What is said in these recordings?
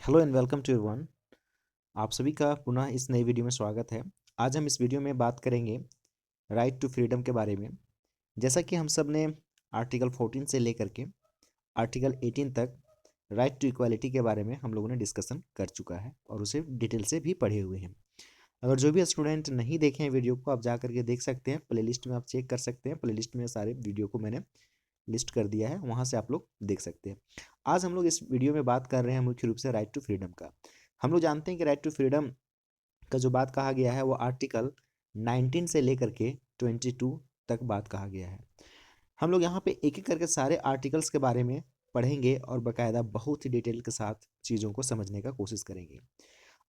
Hello and welcome to everyone. आप सभी का पुनः इस नई वीडियो में स्वागत है। आज हम इस वीडियो में बात करेंगे राइट टू फ्रीडम के बारे में। जैसा कि हम सब ने आर्टिकल 14 से लेकर के आर्टिकल 18 तक राइट टू इक्वालिटी के बारे में हम लोगों ने डिस्कशन कर चुका है और उसे डिटेल से भी पढ़े हुए हैं। अगर जो भी स्टूडेंट नहीं देखे हैं वीडियो को, आप जा करके देख सकते हैं। प्लेलिस्ट में आप चेक कर सकते हैं, प्लेलिस्ट में सारे वीडियो को मैंने लिस्ट कर दिया है, वहाँ से आप लोग देख सकते हैं। आज हम लोग इस वीडियो में बात कर रहे हैं मुख्य रूप से राइट टू फ्रीडम का। हम लोग जानते हैं कि राइट टू फ्रीडम का जो बात कहा गया है वो आर्टिकल 19 से लेकर के 22 तक बात कहा गया है। हम लोग यहाँ पे एक एक करके सारे आर्टिकल्स के बारे में पढ़ेंगे और बाकायदा बहुत ही डिटेल के साथ चीज़ों को समझने का कोशिश करेंगे।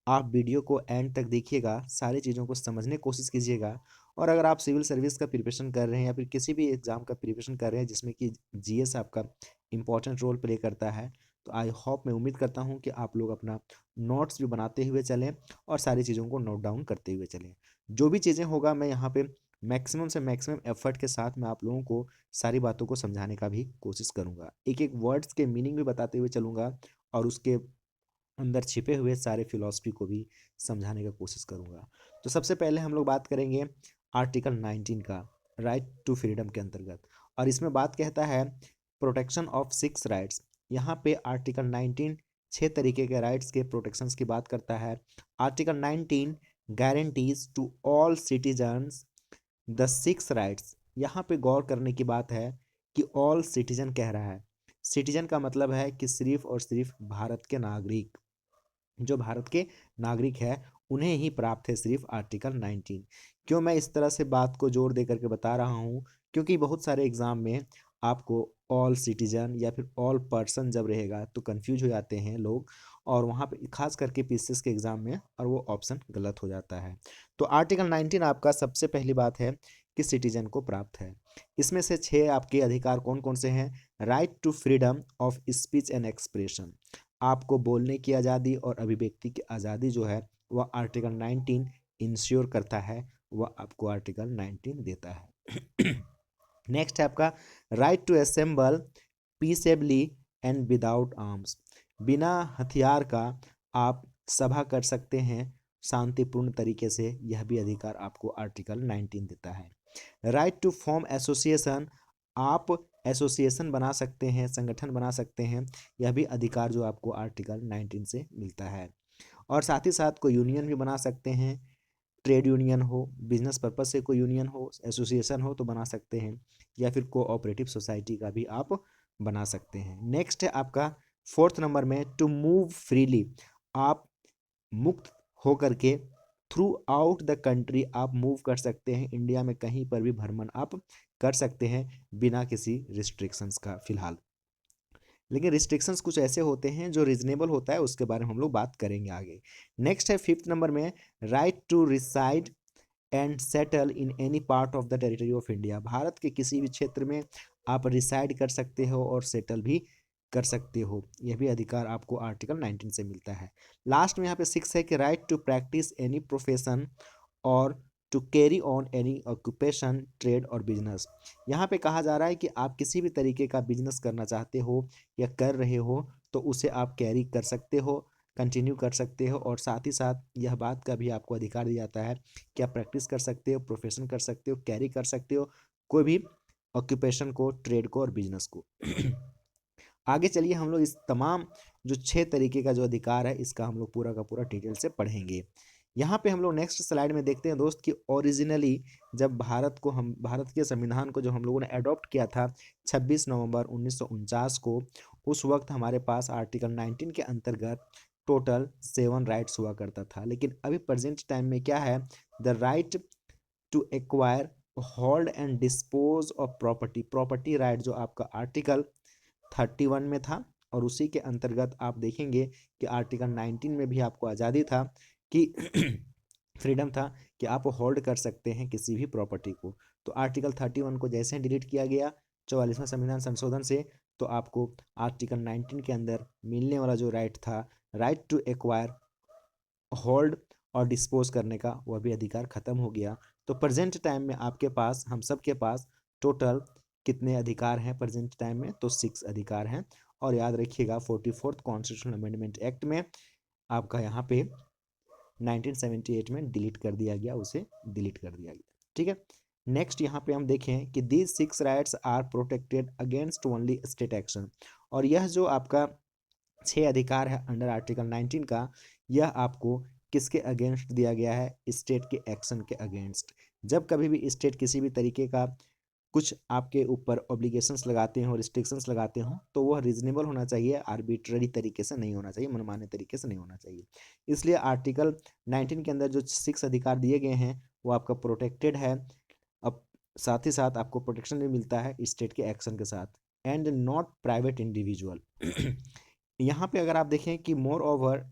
आप वीडियो को एंड तक देखिएगा, सारी चीज़ों को समझने की कोशिश कीजिएगा। और अगर आप सिविल सर्विस का प्रिपरेशन कर रहे हैं या फिर किसी भी एग्ज़ाम का प्रिपरेशन कर रहे हैं जिसमें कि जीएस आपका इम्पोर्टेंट रोल प्ले करता है, तो आई होप, मैं उम्मीद करता हूं कि आप लोग अपना नोट्स भी बनाते हुए चलें और सारी चीज़ों को नोट डाउन करते हुए चलें। जो भी चीज़ें होगा मैं यहाँ पे मैक्सिमम से मैक्सिमम एफर्ट के साथ मैं आप लोगों को सारी बातों को समझाने का भी कोशिश करूँगा। एक एक वर्ड्स के मीनिंग भी बताते हुए चलूँगा और उसके अंदर छिपे हुए सारे फिलॉसफी को भी समझाने का कोशिश करूँगा। तो सबसे पहले हम लोग बात करेंगे आर्टिकल 19 का, राइट टू फ्रीडम के अंतर्गत। और इसमें बात कहता है प्रोटेक्शन ऑफ 6 राइट्स। यहाँ पे आर्टिकल 19 6 तरीके के राइट्स के प्रोटेक्शंस की बात करता है। Article 19 guarantees to all citizens the 6 rights. यहाँ पे गौर करने की बात है कि ऑल सिटीजन कह रहा है। सिटीजन का मतलब है कि सिर्फ और सिर्फ भारत के नागरिक, जो भारत के नागरिक है उन्हें ही प्राप्त है सिर्फ आर्टिकल 19। क्यों मैं इस तरह से बात को जोर दे करके बता रहा हूँ? क्योंकि बहुत सारे एग्जाम में आपको ऑल सिटीजन या फिर ऑल पर्सन जब रहेगा तो कंफ्यूज हो जाते हैं लोग, और वहाँ पे खास करके पीसीएस के एग्जाम में, और वो ऑप्शन गलत हो जाता है। तो आर्टिकल 19 आपका सबसे पहली बात है कि सिटीजन को प्राप्त है। इसमें से 6 आपके अधिकार कौन कौन से हैं? Right to freedom of speech and expression, आपको बोलने की आज़ादी और अभिव्यक्ति की आज़ादी जो है वह आर्टिकल 19 इंश्योर करता है, वह आपको आर्टिकल 19 देता है। नेक्स्ट है आपका right to assemble peaceably and without arms. बिना हथियार का आप सभा कर सकते हैं शांतिपूर्ण तरीके से, यह भी अधिकार आपको आर्टिकल 19 देता है। राइट टू फॉर्म एसोसिएशन, आप एसोसिएशन बना सकते हैं, संगठन बना सकते हैं, यह भी अधिकार जो आपको आर्टिकल 19 से मिलता है। और साथ ही साथ कोई यूनियन भी बना सकते हैं, ट्रेड यूनियन हो, बिजनेस पर्पज से कोई यूनियन हो, एसोसिएशन हो तो बना सकते हैं, या फिर कोऑपरेटिव सोसाइटी का भी आप बना सकते हैं। नेक्स्ट है आपका 4th नंबर में टू मूव फ्रीली, आप मुक्त होकर के थ्रू आउट द कंट्री आप मूव कर सकते हैं, इंडिया में कहीं पर भी भ्रमण आप कर सकते हैं बिना किसी रिस्ट्रिक्शंस का फिलहाल। लेकिन रिस्ट्रिक्शंस कुछ ऐसे होते हैं जो रीजनेबल होता है, उसके बारे में हम लोग बात करेंगे आगे। नेक्स्ट है 5th नंबर में right to reside and settle in any part of the territory of India, Bharat के किसी भी क्षेत्र में आप रिसाइड कर सकते हो और सेटल भी कर सकते हो, यह भी अधिकार आपको आर्टिकल 19 से मिलता है। लास्ट में यहाँ पे 6 है कि right to practice any profession और to carry on any occupation, trade और बिजनेस। यहाँ पे कहा जा रहा है कि आप किसी भी तरीके का बिजनेस करना चाहते हो या कर रहे हो तो उसे आप कैरी कर सकते हो, कंटिन्यू कर सकते हो, और साथ ही साथ यह बात का भी आपको अधिकार दिया जाता है कि आप प्रैक्टिस कर सकते हो, प्रोफेशन कर सकते हो, कैरी कर सकते हो कोई भी ऑक्यूपेशन को, ट्रेड को और बिजनेस को। आगे चलिए हम लोग इस तमाम जो 6 तरीके का जो अधिकार है इसका हम लोग पूरा का पूरा डिटेल से पढ़ेंगे। यहाँ पे हम लोग नेक्स्ट स्लाइड में देखते हैं दोस्त कि ओरिजिनली जब भारत के संविधान को जो हम लोगों ने अडॉप्ट किया था 26 नवंबर 1949 को, उस वक्त हमारे पास आर्टिकल 19 के अंतर्गत टोटल 7 राइट्स हुआ करता था। लेकिन अभी प्रेजेंट टाइम में क्या है? The right to acquire, hold and dispose of property, property right जो आपका आर्टिकल 31 में था, और उसी के अंतर्गत आप देखेंगे कि आर्टिकल 19 में भी आपको आज़ादी था कि फ्रीडम था कि आप होल्ड कर सकते हैं किसी भी प्रॉपर्टी को। तो आर्टिकल 31 को जैसे ही डिलीट किया गया 44वां संविधान संशोधन से, तो आपको आर्टिकल 19 के अंदर मिलने वाला जो राइट था, राइट टू एक्वायर, होल्ड और डिस्पोज करने का, वह भी अधिकार खत्म हो गया। तो प्रेजेंट टाइम में आपके पास, हम सब के पास टोटल कितने अधिकार हैं प्रेजेंट टाइम में? तो 6 अधिकार हैं। और याद रखिएगा 44th कॉन्स्टिट्यूशनल अमेंडमेंट एक्ट में आपका यहाँ पे 1978 में डिलीट कर दिया गया, उसे डिलीट कर दिया गया। ठीक है, नेक्स्ट यहाँ पे हम देखें कि these 6 rights are protected against only state action. और यह जो आपका 6 अधिकार है अंडर आर्टिकल 19 का, यह आपको किसके अगेंस्ट दिया गया है? स्टेट के एक्शन के अगेंस्ट। जब कभी भी स्टेट किसी भी तरीके का कुछ आपके ऊपर ऑब्लिगेशंस लगाते हो, रिस्ट्रिक्शंस लगाते हो, तो वह रीजनेबल होना चाहिए, आर्बिट्ररी तरीके से नहीं होना चाहिए, मनमाने तरीके से नहीं होना चाहिए। इसलिए आर्टिकल 19 के अंदर जो 6 अधिकार दिए गए हैं वो आपका प्रोटेक्टेड है। अब साथ ही साथ आपको प्रोटेक्शन भी मिलता है स्टेट के एक्शन के साथ, एंड नॉट प्राइवेट इंडिविजुअल। यहाँ पे अगर आप देखें कि moreover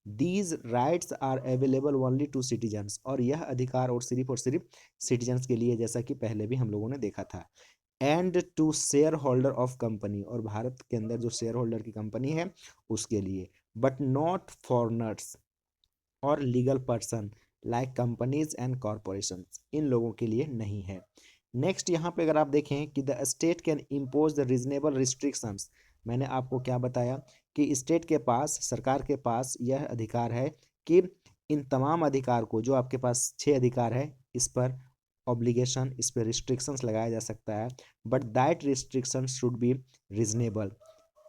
these rights are available only to citizens, और यह अधिकार और सिर्फ सिटीजन्स के लिए, जैसा कि पहले भी हम लोगों ने देखा था। And to shareholder of company, और भारत के अंदर जो शेयर होल्डर की कंपनी है उसके लिए, बट नॉट फॉरनर्स और legal person like companies and corporation, इन लोगों के लिए नहीं है। नेक्स्ट यहाँ पे अगर आप देखें कि the state can impose the reasonable restrictions, मैंने आपको क्या बताया कि स्टेट के पास, सरकार के पास यह अधिकार है कि इन तमाम अधिकार को, जो आपके पास 6 अधिकार है, इस पर ऑब्लिगेशन, इस पर रिस्ट्रिक्शंस लगाया जा सकता है, but that restriction should be reasonable.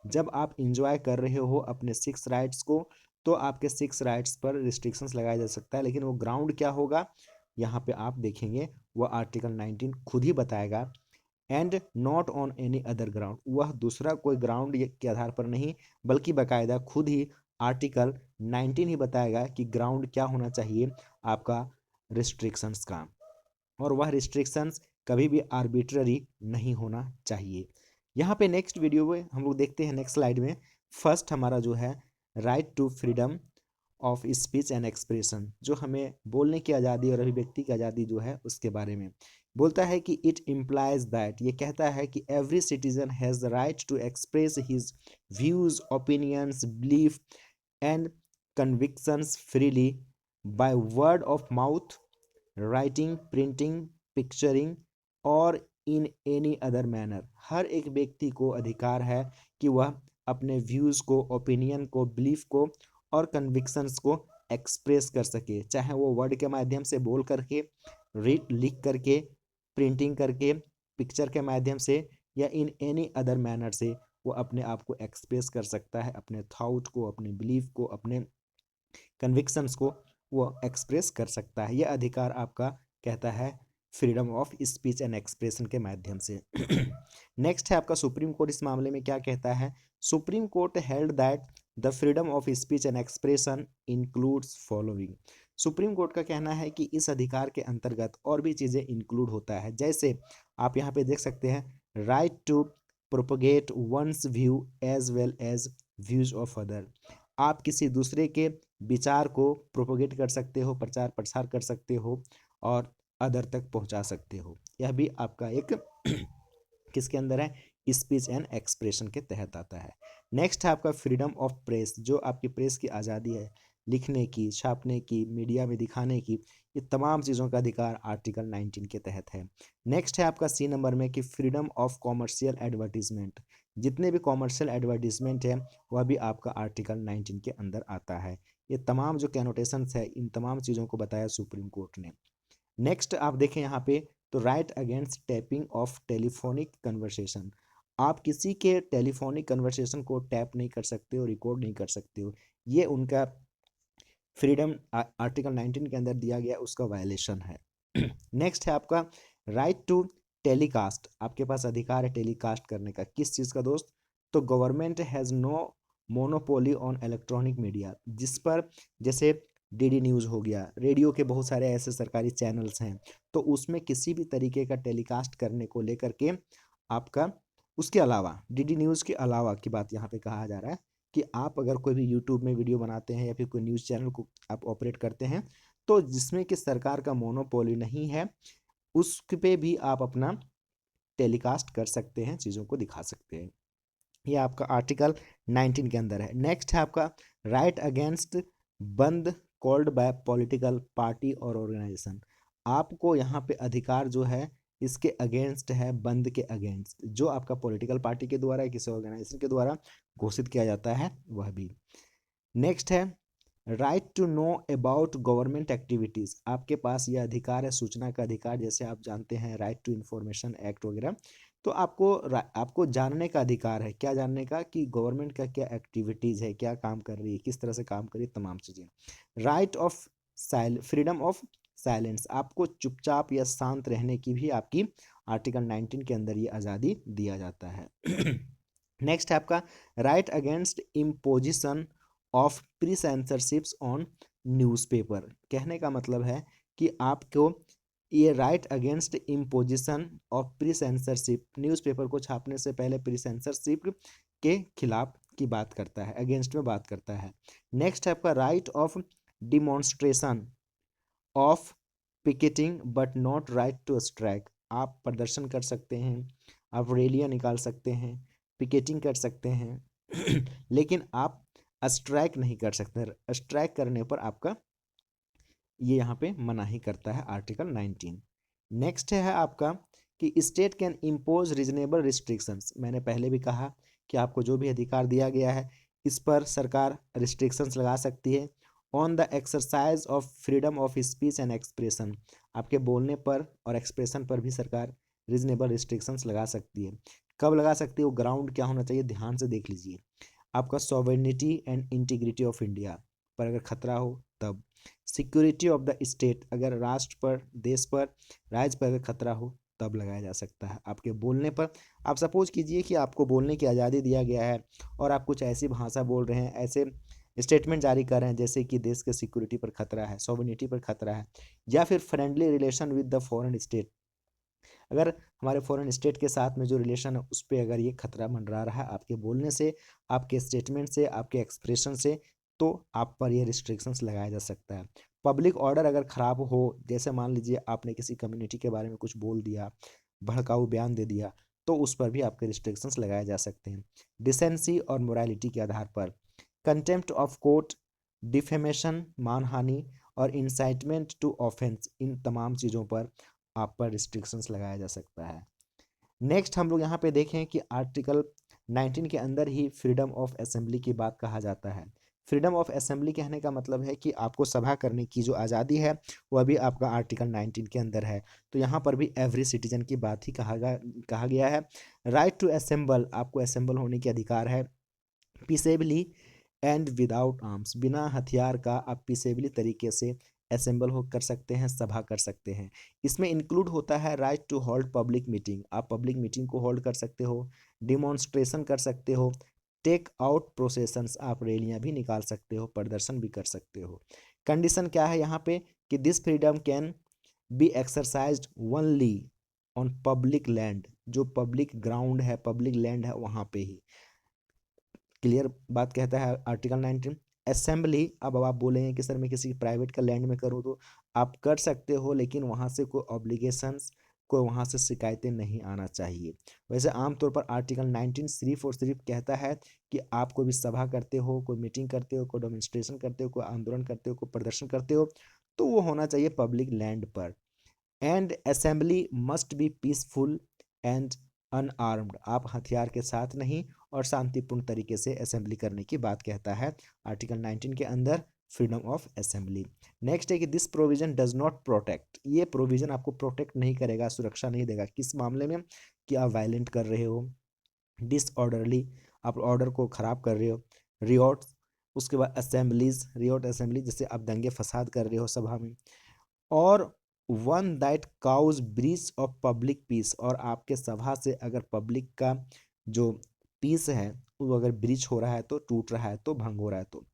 जब आप इंजॉय कर रहे हो अपने 6 राइट्स को, तो आपके 6 राइट्स पर रिस्ट्रिक्शंस लगाया जा सकता है, लेकिन वो ग्राउंड क्या होगा यहाँ पे आप देखेंगे, वह आर्टिकल 19 खुद ही बताएगा। And not on any other ground, वह दूसरा कोई ग्राउंड के आधार पर नहीं, बल्कि बाकायदा खुद ही आर्टिकल 19 ही बताएगा कि ग्राउंड क्या होना चाहिए आपका रिस्ट्रिक्शंस का, और वह रिस्ट्रिक्शंस कभी भी आर्बिट्ररी नहीं होना चाहिए। यहाँ पे नेक्स्ट वीडियो में हम लोग देखते हैं, नेक्स्ट स्लाइड में फर्स्ट हमारा जो है right to freedom of speech and expression, जो हमें बोलने की आज़ादी और अभिव्यक्ति की आज़ादी जो है उसके बारे में बोलता है कि इट इम्प्लाइज दैट, ये कहता है कि every citizen has the right to express his views, opinions, belief and convictions freely by word of mouth, writing, printing, picturing और इन एनी अदर मैनर। हर एक व्यक्ति को अधिकार है कि वह अपने व्यूज़ को, ओपिनियन को, बिलीफ को और कन्विक्शंस को एक्सप्रेस कर सके, चाहे वो वर्ड के माध्यम से बोल करके, लिख करके, प्रिंटिंग करके, पिक्चर के माध्यम से, या इन एनी अदर मैनर से वो अपने आप को एक्सप्रेस कर सकता है, अपने थॉट को, अपने बिलीफ को, अपने कन्विक्शंस को वो एक्सप्रेस कर सकता है। यह अधिकार आपका कहता है freedom of speech and expression के माध्यम से। नेक्स्ट है आपका सुप्रीम कोर्ट इस मामले में क्या कहता है? Supreme court held that the freedom of speech and expression includes following. Supreme court का कहना है कि इस अधिकार के अंतर्गत और भी चीज़ें इंक्लूड होता है, जैसे आप यहाँ पे देख सकते हैं right to propagate one's view as well as views of other. आप किसी दूसरे के विचार को प्रोपोगेट कर सकते हो, प्रचार प्रसार कर सकते हो और अदर तक पहुंचा सकते हो। यह भी आपका एक किसके अंदर है? स्पीच एंड एक्सप्रेशन के तहत आता है। नेक्स्ट है आपका फ्रीडम ऑफ प्रेस, जो आपकी प्रेस की आज़ादी है, लिखने की, छापने की, मीडिया में दिखाने की, ये तमाम चीज़ों का अधिकार आर्टिकल 19 के तहत है। नेक्स्ट है आपका सी नंबर में कि फ्रीडम ऑफ कॉमर्शियल एडवर्टीजमेंट, जितने भी कॉमर्शियल एडवर्टीजमेंट है वह भी आपका आर्टिकल 19 के अंदर आता है। ये तमाम जो कैनोटेशंस है, इन तमाम चीज़ों को बताया सुप्रीम कोर्ट ने। नेक्स्ट आप देखें यहाँ पे, तो right against tapping of telephonic conversation, आप किसी के टेलीफोनिक कन्वर्सेशन को टैप नहीं कर सकते हो, रिकॉर्ड नहीं कर सकते हो, ये उनका फ्रीडम आर्टिकल 19 के अंदर दिया गया उसका वायलेशन है। नेक्स्ट है आपका राइट टू टेलीकास्ट, आपके पास अधिकार है टेलीकास्ट करने का। किस चीज़ का दोस्त? तो government has no monopoly on electronic media, जिस पर जैसे डीडी न्यूज़ हो गया, रेडियो के बहुत सारे ऐसे सरकारी चैनल्स हैं, तो उसमें किसी भी तरीके का टेलीकास्ट करने को लेकर के आपका, उसके अलावा डीडी न्यूज़ के अलावा की बात यहाँ पे कहा जा रहा है कि आप अगर कोई भी यूट्यूब में वीडियो बनाते हैं या फिर कोई न्यूज़ चैनल को आप ऑपरेट करते हैं, तो जिसमें कि सरकार का मोनोपोली नहीं है, उस पे भी आप अपना टेलीकास्ट कर सकते हैं, चीज़ों को दिखा सकते हैं। ये आपका आर्टिकल 19 के अंदर है। नेक्स्ट है आपका राइट अगेंस्ट बंद कॉल्ड बाय पॉलिटिकल पार्टी और ऑर्गेनाइजेशन, आपको यहाँ पे अधिकार जो है इसके अगेंस्ट है, बंद के अगेंस्ट, जो आपका पॉलिटिकल पार्टी के द्वारा या किसी ऑर्गेनाइजेशन के द्वारा घोषित किया जाता है वह भी। नेक्स्ट है right to know about government activities. आपके पास यह अधिकार है, सूचना का अधिकार, जैसे आप जानते हैं राइट टू इंफॉर्मेशन एक्ट वगैरह। तो आपको जानने का अधिकार है, क्या जानने का, कि गवर्नमेंट का क्या एक्टिविटीज़ है, क्या काम कर रही है, किस तरह से काम कर रही है, तमाम चीज़ें। Right of freedom of silence, आपको चुपचाप या शांत रहने की भी आपकी आर्टिकल 19 के अंदर ये आज़ादी दिया जाता है। नेक्स्ट है आपका right against imposition of pre censorships on newspaper. कहने का मतलब है कि आपको ये right against imposition of pre censorship, newspaper को छापने से पहले प्री सेंसरशिप के खिलाफ की बात करता है, अगेंस्ट में बात करता है। नेक्स्ट है आपका right of demonstration of picketing but not right to strike. आप प्रदर्शन कर सकते हैं, आप रैलियां निकाल सकते हैं, पिकेटिंग कर सकते हैं लेकिन आप स्ट्राइक नहीं कर सकते। स्ट्राइक करने पर आपका ये यहाँ पे मनाही करता है आर्टिकल 19। नेक्स्ट है आपका कि state can impose reasonable restrictions. मैंने पहले भी कहा कि आपको जो भी अधिकार दिया गया है इस पर सरकार रिस्ट्रिक्शंस लगा सकती है। On the exercise of freedom of speech and expression, आपके बोलने पर और एक्सप्रेशन पर भी सरकार रीजनेबल रिस्ट्रिक्शंस लगा सकती है। कब लगा सकती है, वो ग्राउंड क्या होना चाहिए, ध्यान से देख लीजिए। आपका sovereignty and integrity of India पर अगर खतरा हो तब, सिक्योरिटी ऑफ द स्टेट, अगर राष्ट्र पर, देश पर, राज्य पर अगर खतरा हो तब लगाया जा सकता है। आपके बोलने पर, आप सपोज कीजिए कि आपको बोलने की आज़ादी दिया गया है और आप कुछ ऐसी भाषा बोल रहे हैं, ऐसे स्टेटमेंट जारी कर रहे हैं जैसे कि देश के सिक्योरिटी पर खतरा है, सॉवरेनिटी पर खतरा है, या फिर friendly relation with the foreign state, अगर हमारे फॉरेन स्टेट के साथ में जो रिलेशन है उस पर अगर ये खतरा मंडरा रहा है आपके बोलने से, आपके स्टेटमेंट से, आपके एक्सप्रेशन से, तो आप पर ये रिस्ट्रिक्शंस लगाया जा सकता है। पब्लिक ऑर्डर अगर ख़राब हो, जैसे मान लीजिए आपने किसी कम्युनिटी के बारे में कुछ बोल दिया, भड़काऊ बयान दे दिया, तो उस पर भी आपके रिस्ट्रिक्शंस लगाए जा सकते हैं। डिसेंसी और मोरालिटी के आधार पर, कंटेम्प्ट ऑफ कोर्ट, डिफेमेशन, मानहानि और इंसाइटमेंट टू ऑफेंस, इन तमाम चीज़ों पर आप पर रिस्ट्रिक्शंस लगाया जा सकता है। नेक्स्ट हम लोग यहाँ पे देखें कि आर्टिकल 19 के अंदर ही फ्रीडम ऑफ असेंबली की बात कहा जाता है। फ्रीडम ऑफ असेंबली कहने का मतलब है कि आपको सभा करने की जो आज़ादी है वह भी आपका आर्टिकल 19 के अंदर है। तो यहाँ पर भी एवरी सिटीजन की बात ही कहा गया है। राइट टू असेंबल, आपको असेंबल होने के अधिकार है। पीसेबली एंड विदाउट आर्म्स, बिना हथियार का आप पीसेबली तरीके से असेंबल हो कर सकते हैं, सभा कर सकते हैं। इसमें इंक्लूड होता है right to hold public meeting, आप पब्लिक मीटिंग को होल्ड कर सकते हो, डिमॉन्स्ट्रेशन कर सकते हो, टेक आउट प्रोसेशंस, आप रैलियां भी निकाल सकते हो, प्रदर्शन भी कर सकते हो। कंडीशन क्या है यहाँ पे कि this freedom can be exercised only on public land, जो पब्लिक ग्राउंड है, पब्लिक लैंड है, वहाँ पे ही। क्लियर बात कहता है आर्टिकल 19। असेंबली, अब आप बोलेंगे कि सर मैं किसी प्राइवेट का लैंड में करूँ, तो आप कर सकते हो, लेकिन वहाँ से कोई ऑब्लिगेशंस, कोई वहाँ से शिकायतें नहीं आना चाहिए। वैसे आमतौर पर आर्टिकल 19 सिर्फ और सिर्फ कहता है कि आप कोई भी सभा करते हो, कोई मीटिंग करते हो, कोई डेमोन्स्ट्रेशन करते हो, कोई आंदोलन करते हो, कोई प्रदर्शन करते हो, तो वो होना चाहिए पब्लिक लैंड पर। And assembly must be peaceful and unarmoured, आप हथियार के साथ नहीं और शांतिपूर्ण तरीके से असेंबली करने की बात कहता है आर्टिकल 19 के अंदर फ्रीडम ऑफ असेंबली। नेक्स्ट है कि this provision does not protect, ये प्रोविजन आपको प्रोटेक्ट नहीं करेगा, सुरक्षा नहीं देगा। किस मामले में, कि आप वायलेंट कर रहे हो, डिसऑर्डरली, आप ऑर्डर को ख़राब कर रहे हो, रियोट, उसके बाद असेंबलीज, रियोट असेंबली, जैसे आप दंगे फसाद कर रहे हो सभा में, और one that cause breach of public peace, और आपके सभा से अगर पब्लिक का जो पीस है वो अगर ब्रीच हो रहा है, तो टूट रहा है, तो भंग हो रहा है, तो,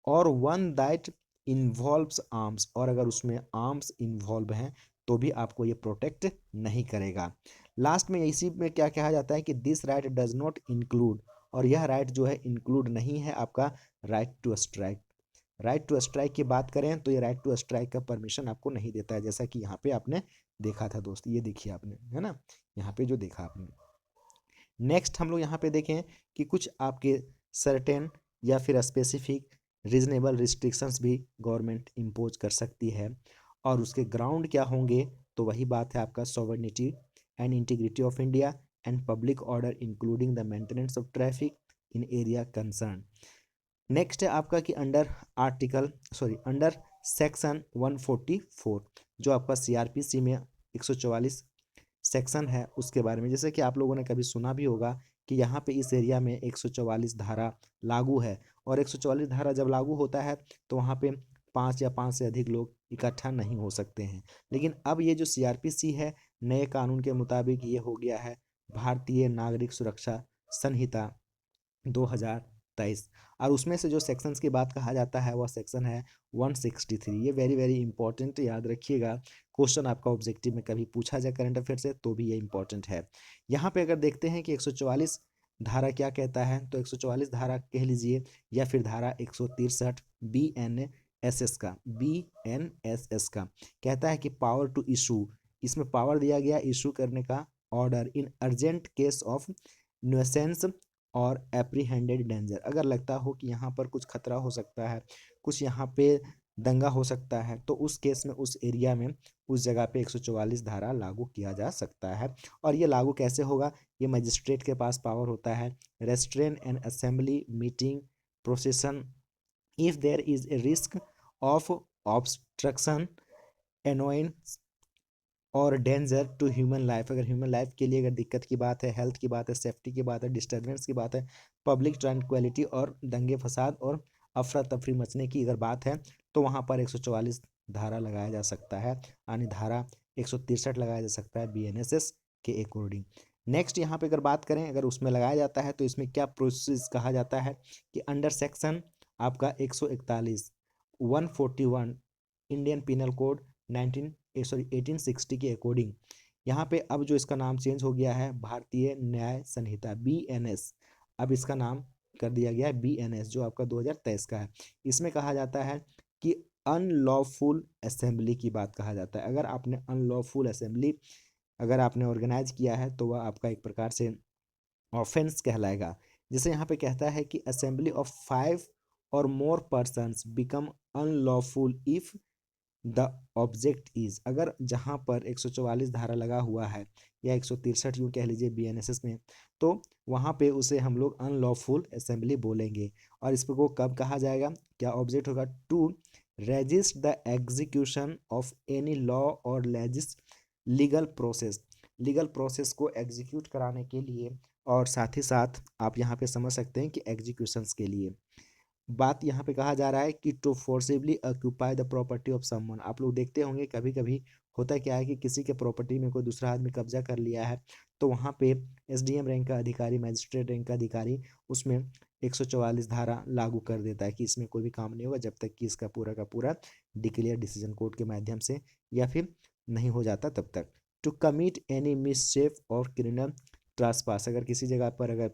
और वन दैट इन्वॉल्व्स आर्म्स, और अगर उसमें आर्म्स इन्वॉल्व हैं तो भी आपको ये प्रोटेक्ट नहीं करेगा। लास्ट में इसी में क्या कहा जाता है कि this right does not include, और यह राइट जो है इंक्लूड नहीं है आपका right to strike. Right to strike की बात करें तो ये राइट टू स्ट्राइक का परमिशन आपको नहीं देता है, जैसा कि यहाँ पे आपने देखा था दोस्त, ये देखिए आपने, है ना, यहाँ पे जो देखा आपने। नेक्स्ट हम लोग यहाँ पे देखें कि कुछ आपके सर्टेन या फिर स्पेसिफिक रीजनेबल रिस्ट्रिक्शंस भी गवर्नमेंट इम्पोज कर सकती है, और उसके ग्राउंड क्या होंगे, तो वही बात है आपका sovereignty and integrity of India and public order including the maintenance of traffic in area concern. Next है आपका कि अंडर सेक्शन 144 जो आपका सीआरपीसी में 144 सेक्शन है उसके बारे में, जैसे कि आप लोगों ने कभी सुना भी होगा कि यहाँ पे इस एरिया में 144 धारा लागू है, और 144 धारा जब लागू होता है तो वहाँ पे 5 या 5 से अधिक लोग इकट्ठा नहीं हो सकते हैं। लेकिन अब ये जो सीआरपीसी है नए कानून के मुताबिक ये हो गया है भारतीय नागरिक सुरक्षा संहिता 2023, और उसमें से जो सेक्शंस की बात कहा जाता है वह सेक्शन है 163। ये वेरी वेरी इंपॉर्टेंट, याद रखिएगा, क्वेश्चन आपका ऑब्जेक्टिव में कभी पूछा जाए करंट अफेयर से तो भी ये इंपॉर्टेंट है। यहाँ पे अगर देखते हैं कि 144 धारा क्या कहता है, तो 144 धारा कह लीजिए या फिर धारा 163 BNSS का कहता है कि पावर टू इशू, इसमें पावर दिया गया इशू करने का order in urgent case of nuisance और एप्रीहेंडेड डेंजर, अगर लगता हो कि यहाँ पर कुछ खतरा हो सकता है, कुछ यहाँ पे दंगा हो सकता है, तो उस केस में उस एरिया में उस जगह पे 144 धारा लागू किया जा सकता है। और ये लागू कैसे होगा, ये मजिस्ट्रेट के पास पावर होता है। Restrain and assembly meeting procession if there is a risk of obstruction annoyance और डेंजर टू ह्यूमन लाइफ, अगर ह्यूमन लाइफ के लिए अगर दिक्कत की बात है, हेल्थ की बात है, सेफ्टी की बात है, डिस्टर्बेंस की बात है, पब्लिक ट्रैंक्विलिटी और दंगे फसाद और अफरा तफरी मचने की अगर बात है, तो वहाँ पर 144 धारा लगाया जा सकता है, यानी धारा 163 लगाया जा सकता है BNSS के अकॉर्डिंग। नेक्स्ट यहाँ पे अगर बात करें, अगर उसमें लगाया जाता है तो इसमें क्या प्रोसेस कहा जाता है कि अंडर सेक्शन आपका 141 141 इंडियन पिनल कोड 1860 के अकॉर्डिंग, यहाँ पे अब जो इसका नाम चेंज हो गया है भारतीय न्याय संहिता BNS, अब इसका नाम कर दिया गया है BNS जो आपका 2023 का है। इसमें कहा जाता है कि अनलॉफुल असेंबली की बात कहा जाता है, अगर आपने अनलॉफुल असेंबली अगर आपने ऑर्गेनाइज किया है तो वह आपका एक प्रकार से ऑफेंस कहलाएगा। जैसे यहाँ पे कहता है कि असेंबली ऑफ 5 और more persons become unlawful if the object is, अगर जहाँ पर 144 धारा लगा हुआ है या 163 यूँ कह लीजिए BNSS में, तो वहाँ पे उसे हम लोग अनलॉफुल असेंबली बोलेंगे। और इस को कब कहा जाएगा, क्या ऑब्जेक्ट होगा, to resist the execution of any law और लीगल प्रोसेस, लीगल प्रोसेस को एग्जीक्यूट कराने के लिए, और साथ ही साथ आप यहाँ पे समझ सकते हैं कि एग्जीक्यूशंस के लिए बात यहाँ पे कहा जा रहा है कि to forcibly occupy the property of someone, आप लोग देखते होंगे कभी कभी होता क्या है कि किसी के प्रॉपर्टी में कोई दूसरा आदमी कब्जा कर लिया है, तो वहाँ पे SDM रैंक का अधिकारी, मैजिस्ट्रेट रैंक का अधिकारी उसमें 144 धारा लागू कर देता है कि इसमें कोई भी काम नहीं होगा जब तक कि इसका पूरा का पूरा डिक्लेयर डिसीजन कोर्ट के माध्यम से या फिर नहीं हो जाता तब तक। टू कमिट एनी मिसचेफ और क्रिमिनल ट्रांसपास, अगर किसी जगह पर अगर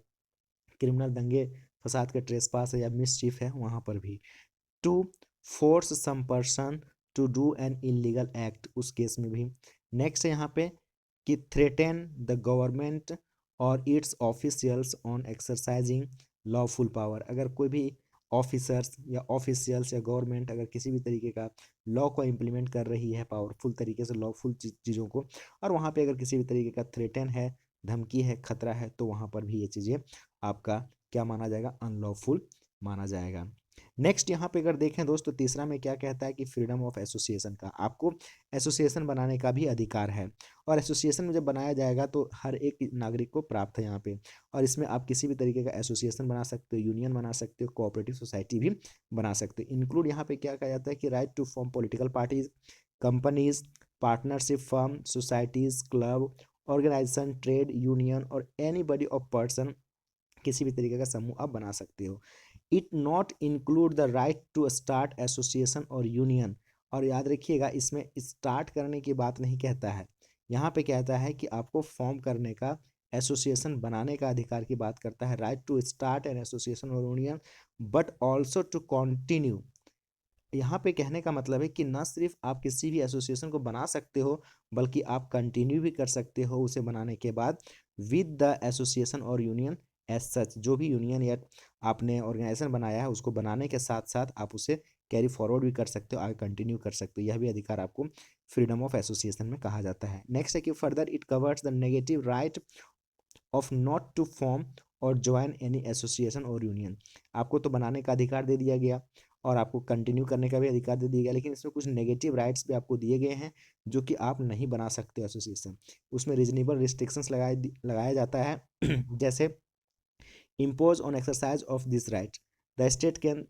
क्रिमिनल दंगे फसाद का ट्रेसपास है या मिसचीफ है वहाँ पर भी। To force some person to do an illegal act, उस केस में भी। नेक्स्ट है यहाँ पे कि थ्रेटन द गवर्नमेंट और its officials on exercising lawful power, अगर कोई भी ऑफिसर्स या ऑफिशियल्स या गवर्नमेंट अगर किसी भी तरीके का लॉ को इम्प्लीमेंट कर रही है पावरफुल तरीके से लॉफुल चीज़ों को, और वहाँ पे अगर किसी भी तरीके का थ्रेटन है, धमकी है, खतरा है, तो वहाँ पर भी ये चीज़ें आपका क्या माना जाएगा, अनलॉफुल माना जाएगा। नेक्स्ट यहाँ पे अगर देखें दोस्तों तीसरा में क्या कहता है कि फ्रीडम ऑफ एसोसिएशन का, आपको एसोसिएशन बनाने का भी अधिकार है, और एसोसिएशन में जब बनाया जाएगा तो हर एक नागरिक को प्राप्त है यहाँ पे, और इसमें आप किसी भी तरीके का एसोसिएशन बना सकते हो, यूनियन बना सकते हो, कोऑपरेटिव सोसाइटी भी बना सकते हो। इंक्लूड यहाँ पे क्या कहा जाता है कि right to form political parties, companies, partnership firm, societies, club, organization, trade union और एनी बडी ऑफ पर्सन, किसी भी तरीके का समूह आप बना सकते हो। It not include the right to start association और यूनियन, और याद रखिएगा इसमें स्टार्ट करने की बात नहीं कहता है, यहाँ पे कहता है कि आपको फॉर्म करने का, एसोसिएशन बनाने का अधिकार की बात करता है। Right to start an association और union but also to continue, यहाँ पे कहने का मतलब है कि न सिर्फ आप किसी भी एसोसिएशन को बना सकते हो बल्कि आप कंटिन्यू भी कर सकते हो उसे बनाने के बाद विद द एसोसिएशन और यूनियन एज सच, जो भी यूनियन या आपने ऑर्गेनाइजेशन बनाया है उसको बनाने के साथ साथ आप उसे कैरी फॉरवर्ड भी कर सकते हो, आगे कंटिन्यू कर सकते हो। यह भी अधिकार आपको फ्रीडम ऑफ एसोसिएशन में कहा जाता है। नेक्स्ट है कि further it covers the negative right of not to form और ज्वाइन एनी एसोसिएशन और यूनियन। आपको तो बनाने का अधिकार दे दिया गया और आपको कंटिन्यू करने का भी अधिकार दे दिया गया, लेकिन इसमें कुछ नेगेटिव राइट्स भी आपको दिए गए हैं जो कि आप नहीं बना सकते एसोसिएशन। उसमें रीजनेबल रिस्ट्रिक्शंस लगाया जाता है जैसे impose on exercise of this right, the state can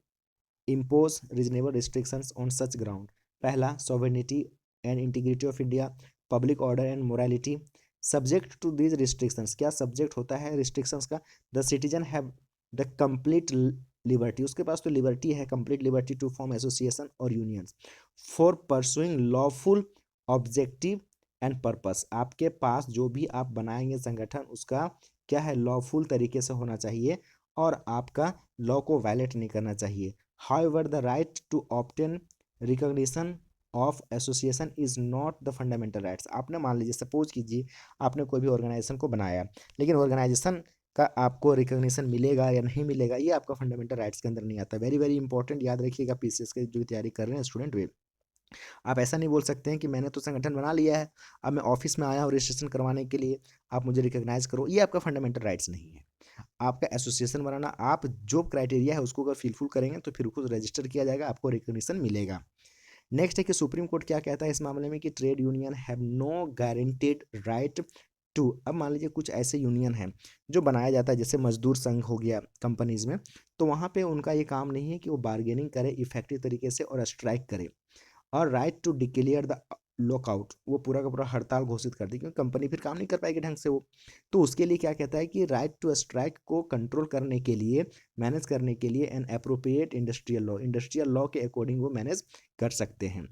impose reasonable restrictions on such ground. पहला, sovereignty and integrity of India, public order and morality. Subject to these restrictions, क्या subject होता है restrictions का? The citizen have the complete liberty, उसके पास तो liberty है, complete liberty to form association और unions for pursuing lawful objective and purpose. आपके पास जो भी आप बनाएंगे संगठन, उसका क्या है, लॉफुल तरीके से होना चाहिए और आपका लॉ को वायलेट नहीं करना चाहिए। However, the right to obtain recognition of association is not the fundamental rights। आपने मान लीजिए, सपोज कीजिए आपने कोई भी ऑर्गेनाइजेशन को बनाया, लेकिन ऑर्गेनाइजेशन का आपको रिकॉग्निशन मिलेगा या नहीं मिलेगा ये आपका फंडामेंटल राइट्स के अंदर नहीं आता। वेरी वेरी इंपॉर्टेंट, याद रखिएगा पीसीएस की जो तैयारी कर रहे हैं स्टूडेंट वे। आप ऐसा नहीं बोल सकते हैं कि मैंने तो संगठन बना लिया है, अब मैं ऑफिस में आया हूँ रजिस्ट्रेशन करवाने के लिए, आप मुझे रिकॉग्नाइज करो, ये आपका फंडामेंटल राइट्स नहीं है। आपका एसोसिएशन बनाना, आप जो क्राइटेरिया है उसको अगर फिलफुल करेंगे तो फिर उसको रजिस्टर किया जाएगा, आपको रिकॉग्निशन मिलेगा। नेक्स्ट है कि सुप्रीम कोर्ट क्या कहता है इस मामले में कि trade union have no guaranteed right to. अब मान लीजिए कुछ ऐसे यूनियन हैं जो बनाया जाता है, जैसे मजदूर संघ हो गया कंपनीज में, तो वहाँ पे उनका ये काम नहीं है कि वो बार्गेनिंग करे इफेक्टिव तरीके से और स्ट्राइक करे, और right to declare the lockout, वो पूरा का पूरा हड़ताल घोषित कर दी, क्योंकि कंपनी फिर काम नहीं कर पाएगी ढंग से वो। तो उसके लिए क्या कहता है कि राइट टू स्ट्राइक को कंट्रोल करने के लिए, मैनेज करने के लिए एन अप्रोप्रिएट इंडस्ट्रियल लॉ के अकॉर्डिंग वो मैनेज कर सकते हैं।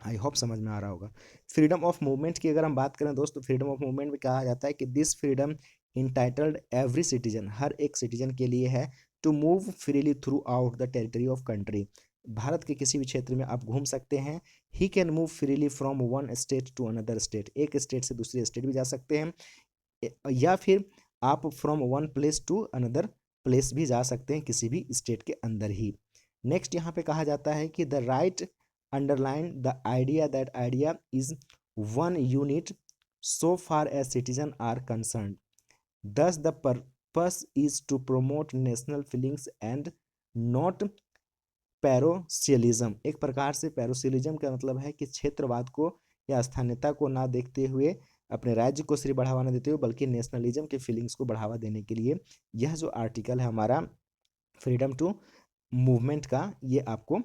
आई होप समझ में आ रहा होगा। फ्रीडम ऑफ मूवमेंट की अगर हम बात करें दोस्तों, फ्रीडम ऑफ मूवमेंट में कहा जाता है कि this freedom entitled every citizen, हर एक सिटीजन के लिए है, to move freely throughout the territory of country. Bharat के किसी भी क्षेत्र में आप घूम सकते हैं। He can move freely from one state to another state, एक स्टेट से दूसरी स्टेट भी जा सकते हैं, या फिर आप from one place to another place भी जा सकते हैं किसी भी स्टेट के अंदर ही। नेक्स्ट यहाँ पे कहा जाता है कि the right underline the idea that idea is one unit so far as citizen are concern, thus the purpose is to promote national feelings and not parochialism. एक प्रकार से पैरोसियलिज्म का मतलब है कि क्षेत्रवाद को या स्थानीयता को ना देखते हुए, अपने राज्य को सिर्फ बढ़ावा ना देते हुए, बल्कि नेशनलिज्म के फीलिंग्स को बढ़ावा देने के लिए यह जो आर्टिकल है हमारा फ्रीडम टू मूवमेंट का, ये आपको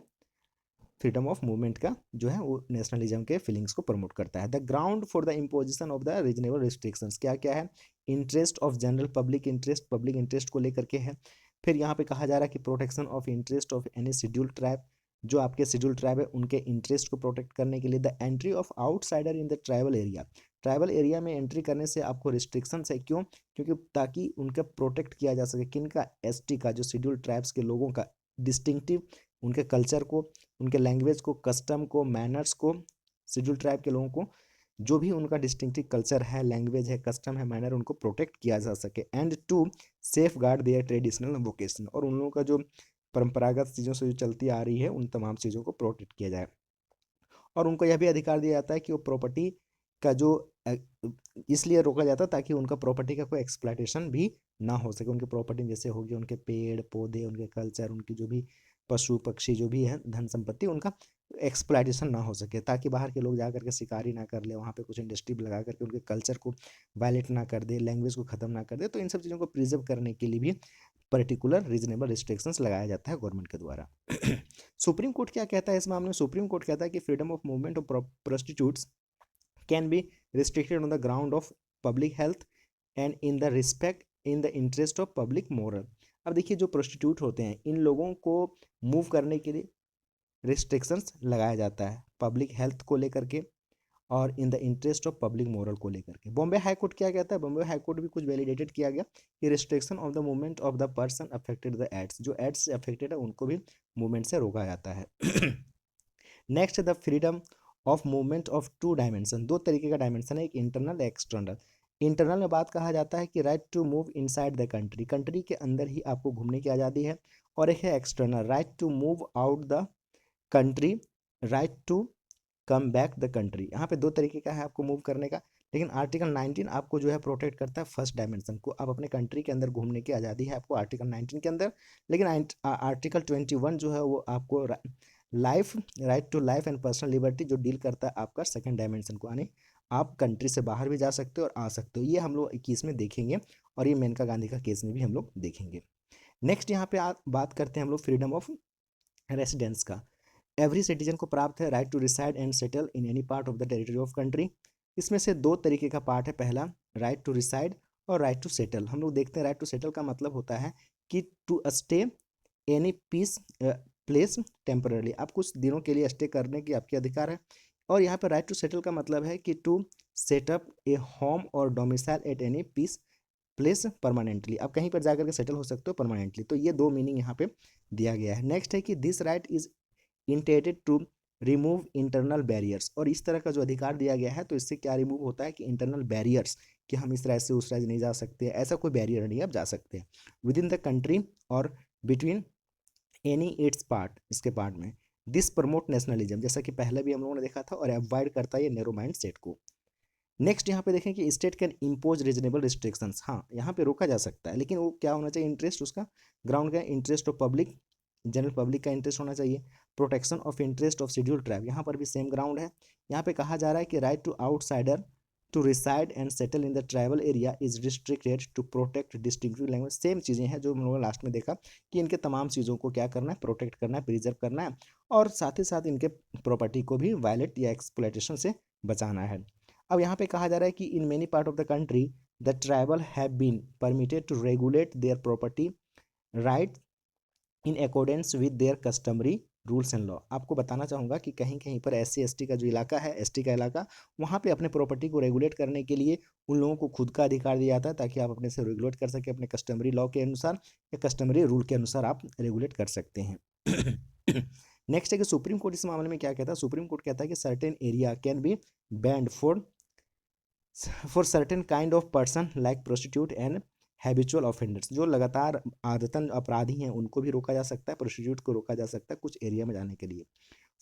फ्रीडम ऑफ मूवमेंट का जो है वो नेशनलिज्म के फीलिंग्स को प्रमोट करता है। The ground for the imposition of the reasonable restrictions क्या क्या है? Interest of general public interest, public interest को लेकर के है। फिर यहाँ पे कहा जा रहा है कि protection of interest of any schedule tribe, जो आपके शेड्यूल ट्राइब है उनके इंटरेस्ट को प्रोटेक्ट करने के लिए। The entry of outsider in the tribal area, tribal area में एंट्री करने से आपको रिस्ट्रिक्शंस है, क्यों? क्योंकि ताकि उनका प्रोटेक्ट किया जा सके, किनका? एसटी का, जो शेड्यूल ट्राइब्स के लोगों का डिस्टिंक्टिव, उनके कल्चर को, उनके लैंग्वेज को, कस्टम को, मैनर्स को, शेड्यूल ट्राइब के लोगों को जो भी उनका डिस्टिंक्टिव कल्चर है, लैंग्वेज है, कस्टम है, मैनर, उनको प्रोटेक्ट किया जा सके। And to safeguard their traditional vocation, और उन लोगों का जो परंपरागत चीज़ों से जो चलती आ रही है उन तमाम चीज़ों को प्रोटेक्ट किया जाए। और उनको यह भी अधिकार दिया जाता है कि वो प्रॉपर्टी का जो इसलिए रोका जाता है ताकि उनका प्रॉपर्टी का कोई एक्सप्लॉयटेशन भी ना हो सके। उनके प्रॉपर्टी जैसे होगी उनके पेड़ पौधे, उनके कल्चर, उनकी जो भी पशु पक्षी जो भी है धन संपत्ति, उनका एक्सप्लॉयटेशन ना हो सके, ताकि बाहर के लोग जा करके शिकारी ना कर ले, वहाँ पे कुछ इंडस्ट्री लगा करके उनके कल्चर को वायलेट ना कर दे, लैंग्वेज को ख़त्म ना कर दे। तो इन सब चीज़ों को प्रिजर्व करने के लिए भी पर्टिकुलर रीजनेबल रिस्ट्रिक्शंस लगाया जाता है गवर्नमेंट के द्वारा। सुप्रीम कोर्ट क्या कहता है इस मामले में? सुप्रीम कोर्ट कहता है कि freedom of movement of prostitutes can be restricted on the ground of public health and in the respect in the interest of public moral. अब देखिए, जो प्रोस्टिट्यूट होते हैं इन लोगों को मूव करने के लिए रिस्ट्रिक्शंस लगाया जाता है पब्लिक हेल्थ को लेकर के और in the interest of public moral को लेकर के। बॉम्बे हाई कोर्ट क्या कहता है? बॉम्बे हाई कोर्ट भी कुछ वैलिडेटेड किया गया कि restriction of the movement of the person affected the AIDS, जो एड्स से अफेक्टेड है उनको भी मूवमेंट से रोका जाता है। Next the freedom of movement of two dimension, दो तरीके का डायमेंशन है, एक इंटरनल एक एक्सटर्नल। इंटरनल में बात कहा जाता है कि right to move inside the country, country के अंदर ही आपको घूमने की आज़ादी है। और एक है external, right to move out the country, right to come back the country. यहाँ पे दो तरीके का है आपको मूव करने का, लेकिन आर्टिकल 19 आपको जो है प्रोटेक्ट करता है फर्स्ट डायमेंशन को। आप अपने कंट्री के अंदर घूमने की आज़ादी है आपको आर्टिकल 19 के अंदर, लेकिन आर्टिकल 21 जो है वो आपको life, right to life and personal liberty जो डील करता है आपका सेकंड डायमेंशन को, यानी आप कंट्री से बाहर भी जा सकते हो और आ सकते हो। ये हम लोग 21 में देखेंगे और ये मेनका गांधी का केस में भी हम लोग देखेंगे। नेक्स्ट यहाँ पे बात करते हैं हम लोग फ्रीडम ऑफ रेसिडेंस का। एवरी सिटीजन को प्राप्त है right to reside and settle in any part of the territory of country. इसमें से दो तरीके का पार्ट है, पहला राइट टू रिसाइड और राइट टू सेटल। हम लोग देखते हैं राइट टू सेटल का मतलब होता है कि to stay any piece place temporarily, आप कुछ दिनों के लिए स्टे करने की आपके अधिकार है। और यहाँ पर राइट टू सेटल का मतलब है कि टू सेटअप ए होम और domicile at any piece place permanently, आप कहीं पर जाकर के सेटल हो सकते हो परमानेंटली। तो ये दो मीनिंग यहाँ पे दिया गया है। नेक्स्ट है कि this right is intended to remove internal barriers, और इस तरह का जो अधिकार दिया गया है तो इससे क्या रिमूव होता है कि इंटरनल बैरियर्स, कि हम इस राज्य से उस राज्य नहीं जा सकते, ऐसा कोई बैरियर नहीं आप जा सकते हैं विद इन द कंट्री और बिटवीन एनी इट्स पार्ट, इसके पार्ट में। दिस प्रमोट नेशनलिज्म, जैसा कि पहले भी हम लोगों ने देखा था, और अवॉइड करता है ये नैरो माइंड सेट को। नेक्स्ट यहाँ पे देखें कि state can impose reasonable restrictions, हाँ यहाँ पे रोका जा सकता है, लेकिन वो क्या होना चाहिए, इंटरेस्ट उसका ग्राउंड का interest of public, general public का इंटरेस्ट होना चाहिए। Protection of interest of schedule tribe, यहाँ पर भी सेम ग्राउंड है। यहाँ पे कहा जा रहा है कि right to outsider to reside and settle in the tribal area is restricted to protect distinctive language. Same चीज़ें हैं जो हम लोगों ने लास्ट में देखा कि इनके तमाम चीज़ों को क्या करना है, प्रोटेक्ट करना है, प्रिजर्व करना है, और साथ ही साथ इनके प्रॉपर्टी को भी वायलेट या एक्सप्लॉयटेशन से बचाना है। अब यहाँ पे कहा जा रहा है कि in many part of the country the tribal have been permitted to regulate their property right in accordance with their customary rules and law. आपको बताना चाहूँगा कि कहीं कहीं पर SC ST का जो इलाका है, ST का इलाका, वहाँ पे अपने प्रॉपर्टी को रेगुलेट करने के लिए उन लोगों को खुद का अधिकार दिया जाता है, ताकि आप अपने से रेगुलेट कर सकें अपने कस्टमरी लॉ के अनुसार या कस्टमरी रूल के अनुसार आप रेगुलेट कर सकते हैं। नेक्स्ट है कि सुप्रीम कोर्ट इस मामले में क्या कहता है। सुप्रीम कोर्ट कहता है कि certain area can be band for certain kind of person like prostitute and habitual offenders, जो लगातार आदतन अपराधी हैं उनको भी रोका जा सकता है, प्रोस्टिट्यूट को रोका जा सकता है कुछ एरिया में जाने के लिए।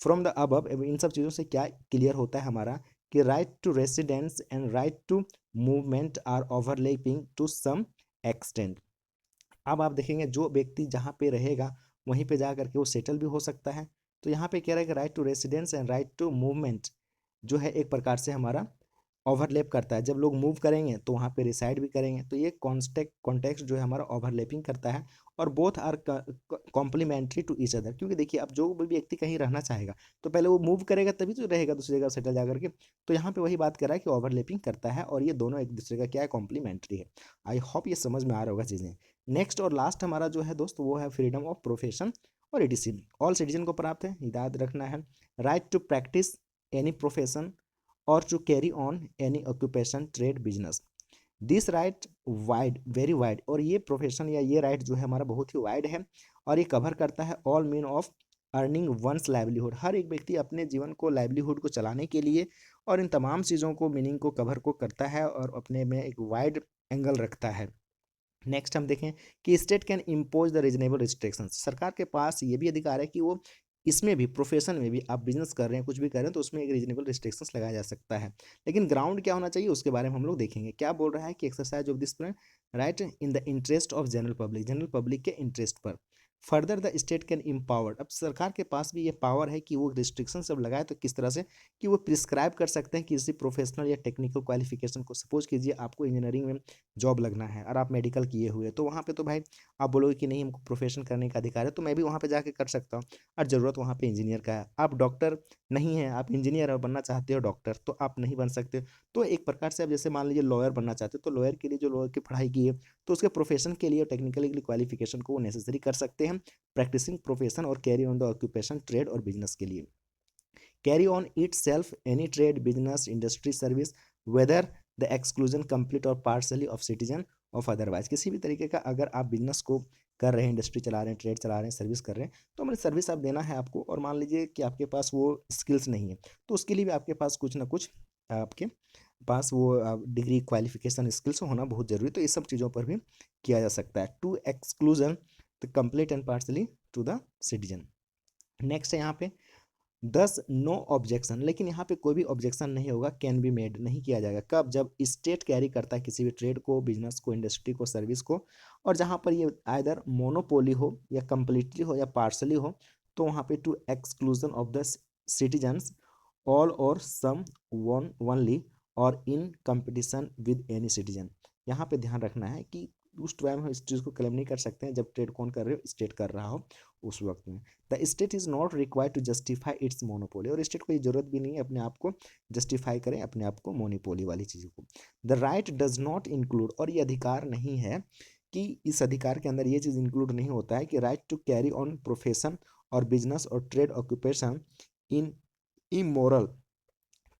फ्रॉम द अबव, इन सब चीज़ों से क्या क्लियर होता है हमारा कि right to residence and right to movement are overlapping to some extent. अब आप देखेंगे जो व्यक्ति जहाँ पे रहेगा वहीं पे जा करके वो सेटल भी हो सकता है। तो यहाँ पे कह रहा है कि right to residence and right to movement जो है एक प्रकार से हमारा ओवरलैप करता है। जब लोग मूव करेंगे तो वहाँ पे रिसाइड भी करेंगे, तो ये कॉन्टेक्स्ट जो है हमारा ओवरलैपिंग करता है, और both are complementary to each other. क्योंकि देखिए अब जो भी व्यक्ति कहीं रहना चाहेगा तो पहले वो मूव करेगा तभी तो रहेगा दूसरी जगह सेटल जा करके। तो यहाँ पे वही बात कर रहा है कि ओवरलैपिंग करता है, और ये दोनों एक दूसरे का क्या है, कॉम्प्लीमेंट्री है। आई होप ये समझ में आ रहा होगा चीज़ें। नेक्स्ट और लास्ट हमारा जो है दोस्त वो है फ्रीडम ऑफ प्रोफेशन और ETC। ऑल सिटीजन को प्राप्त है, याद रखना है, right to practice any profession और to carry on any occupation trade business. This right wide, very wide, और ये प्रोफेशन या ये राइट जो है हमारा बहुत ही वाइड है, और ये कवर करता है all mean of earning one's livelihood. हर एक व्यक्ति अपने जीवन को, लाइवलीहुड को चलाने के लिए, और इन तमाम चीज़ों को, मीनिंग को कवर को करता है और अपने में एक वाइड एंगल रखता है। नेक्स्ट हम देखें कि state can impose the reasonable restrictions. सरकार के पास ये भी अधिकार है कि वो इसमें भी, प्रोफेशन में भी, आप बिजनेस कर रहे हैं, कुछ भी कर रहे हैं, तो उसमें एक रीजनेबल रिस्ट्रिक्शंस लगाया जा सकता है। लेकिन ग्राउंड क्या होना चाहिए उसके बारे में हम लोग देखेंगे। क्या बोल रहा है कि exercise of this plan right in the interest of general public, general public के इंटरेस्ट पर। Further the state can empowered, अब सरकार के पास भी ये पावर है कि वो रिस्ट्रिक्शन सब लगाए तो किस तरह से, कि वो प्रिस्क्राइब कर सकते हैं किसी प्रोफेशनल या टेक्निकल क्वालिफिकेशन को। सपोज कीजिए आपको इंजीनियरिंग में जॉब लगना है और आप मेडिकल किए हुए, तो वहाँ पे तो भाई आप बोलोगे कि नहीं हमको प्रोफेशन करने का अधिकार है, तो मैं भी वहाँ पे जाके कर सकता हूँ, और ज़रूरत वहाँ पे इंजीनियर का है। आप डॉक्टर नहीं है, आप इंजीनियर बनना चाहते हो डॉक्टर, तो आप नहीं बन सकते। तो एक प्रकार से आप जैसे मान लीजिए लॉयर बनना चाहते हो, तो लॉयर के लिए जो लॉयर की पढ़ाई की है तो उसके प्रोफेशन के लिए, टेक्निकली क्वालिफिकेशन को वो नेसेसरी कर सकते हैं प्रैक्टिसिंग प्रोफेशन और carry on the occupation trade और बिजनेस के लिए। Carry on itself any trade business industry service whether the exclusion complete और partially of citizen of otherwise. किसी भी तरीके का अगर आप बिजनेस को कर रहे हैं, इंडस्ट्री चला रहे हैं, ट्रेड चला रहे हैं, सर्विस कर रहे हैं, तो हमारी सर्विस आप देना है आपको, और मान लीजिए कि आपके पास वो स्किल्स नहीं है, तो उसके लिए भी आपके पास कुछ ना कुछ आपके पास वो डिग्री, क्वालिफिकेशन, स्किल्स होना बहुत जरूरी है। तो इस सब चीज़ों पर भी किया जा सकता है। To exclusion the complete and partially to the citizen. Next है यहाँ पे 10 नो ऑब्जेक्शन, लेकिन यहाँ पे कोई भी ऑब्जेक्शन नहीं होगा, कैन बी मेड नहीं किया जाएगा। कब? जब स्टेट कैरी करता है किसी भी ट्रेड को, बिजनेस को, इंडस्ट्री को, सर्विस को, और जहाँ पर ये आइदर मोनोपोली हो या कंप्लीटली हो या पार्सली हो, तो वहाँ पे to exclusion of the citizens all और सम वन ओनली और in competition with any citizen. यहाँ पे ध्यान रखना है कि उस टाइम हम इस चीज़ को क्लेम नहीं कर सकते हैं जब ट्रेड कौन कर रहे हो, स्टेट कर रहा हो उस वक्त में। The state is not required to justify its monopoly, और स्टेट को ये जरूरत भी नहीं है अपने आप को जस्टिफाई करें, अपने आप को मोनोपोली वाली चीज़ों को। The right does not include, और ये अधिकार नहीं है कि इस अधिकार के अंदर ये चीज़ इंक्लूड नहीं होता है कि right to carry on profession और बिजनेस और trade occupation in immoral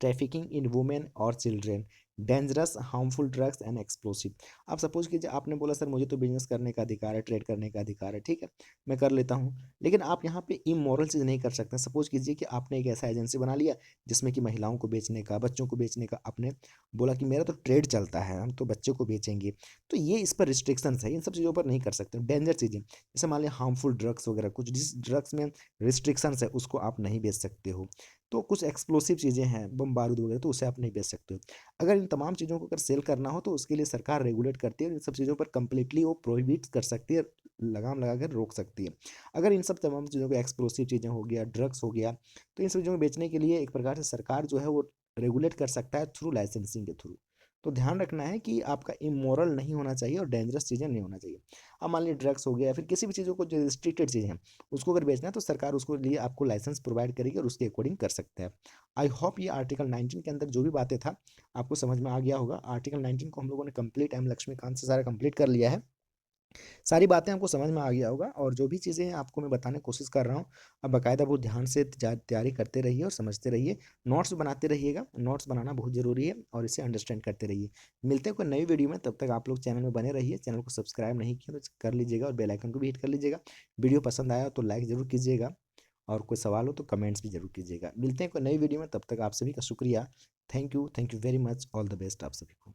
trafficking in women और children, dangerous harmful drugs and explosive. आप सपोज कीजिए आपने बोला सर मुझे तो बिजनेस करने का अधिकार है, ट्रेड करने का अधिकार है, ठीक है मैं कर लेता हूँ, लेकिन आप यहाँ पे इमोरल चीज़ नहीं कर सकते। सपोज कीजिए कि आपने एक ऐसा एजेंसी बना लिया जिसमें कि महिलाओं को बेचने का, बच्चों को बेचने का, आपने बोला कि मेरा तो ट्रेड चलता है, हम तो बच्चों को बेचेंगे, तो ये इस पर रिस्ट्रिक्शंस है, इन सब चीज़ों पर नहीं कर सकते। डेंजर चीज़ें जैसे मान लिया हार्मफुल ड्रग्स वगैरह, कुछ जिस ड्रग्स में रिस्ट्रिक्शंस है उसको आप नहीं बेच सकते हो। तो कुछ एक्सप्लोसिव चीज़ें हैं, बम बारूद वगैरह, तो उसे आप नहीं बेच सकते हो। अगर इन तमाम चीज़ों को अगर सेल करना हो तो उसके लिए सरकार रेगुलेट करती है, और इन सब चीज़ों पर कंप्लीटली वो प्रोहिबिट कर सकती है, लगाम लगा कर रोक सकती है। अगर इन सब तमाम चीज़ों को, एक्सप्लोसिव चीज़ें हो गया, ड्रग्स हो गया, तो इन सब चीज़ों को बेचने के लिए एक प्रकार से सरकार जो है वो रेगुलेट कर सकता है थ्रू लाइसेंसिंग के थ्रू। तो ध्यान रखना है कि आपका इमोरल नहीं होना चाहिए और डेंजरस चीज़ें नहीं होना चाहिए। अब मान लीजिए ड्रग्स हो गया या फिर किसी भी चीज़ों को जो रिस्ट्रिक्टेड चीज़ें हैं उसको अगर बेचना है तो सरकार उसको लिए आपको लाइसेंस प्रोवाइड करेगी और उसके अकॉर्डिंग कर सकते हैं। आई होप ये आर्टिकल 19 के अंदर जो भी बातें था आपको समझ में आ गया होगा। आर्टिकल 19 को हम लोगों ने कंप्लीट एम लक्ष्मीकांत से सारा कंप्लीट कर लिया है। सारी बातें आपको समझ में आ गया होगा, और जो भी चीज़ें हैं आपको मैं बताने की कोशिश कर रहा हूँ, अब बाकायदा बहुत ध्यान से तैयारी करते रहिए और समझते रहिए, नोट्स बनाते रहिएगा। नोट्स बनाना बहुत ज़रूरी है और इसे अंडरस्टैंड करते रहिए। मिलते हैं कोई नई वीडियो में, तब तक आप लोग चैनल में बने रहिए। चैनल को सब्सक्राइब नहीं किया तो कर लीजिएगा और बेल आइकन को भी हिट कर लीजिएगा। वीडियो पसंद आया तो लाइक ज़रूर कीजिएगा, और कोई सवाल हो तो कमेंट्स भी जरूर कीजिएगा। मिलते हैं कोई नई वीडियो में, तब तक आप सभी का शुक्रिया। Thank you very much. All the best आप सभी को।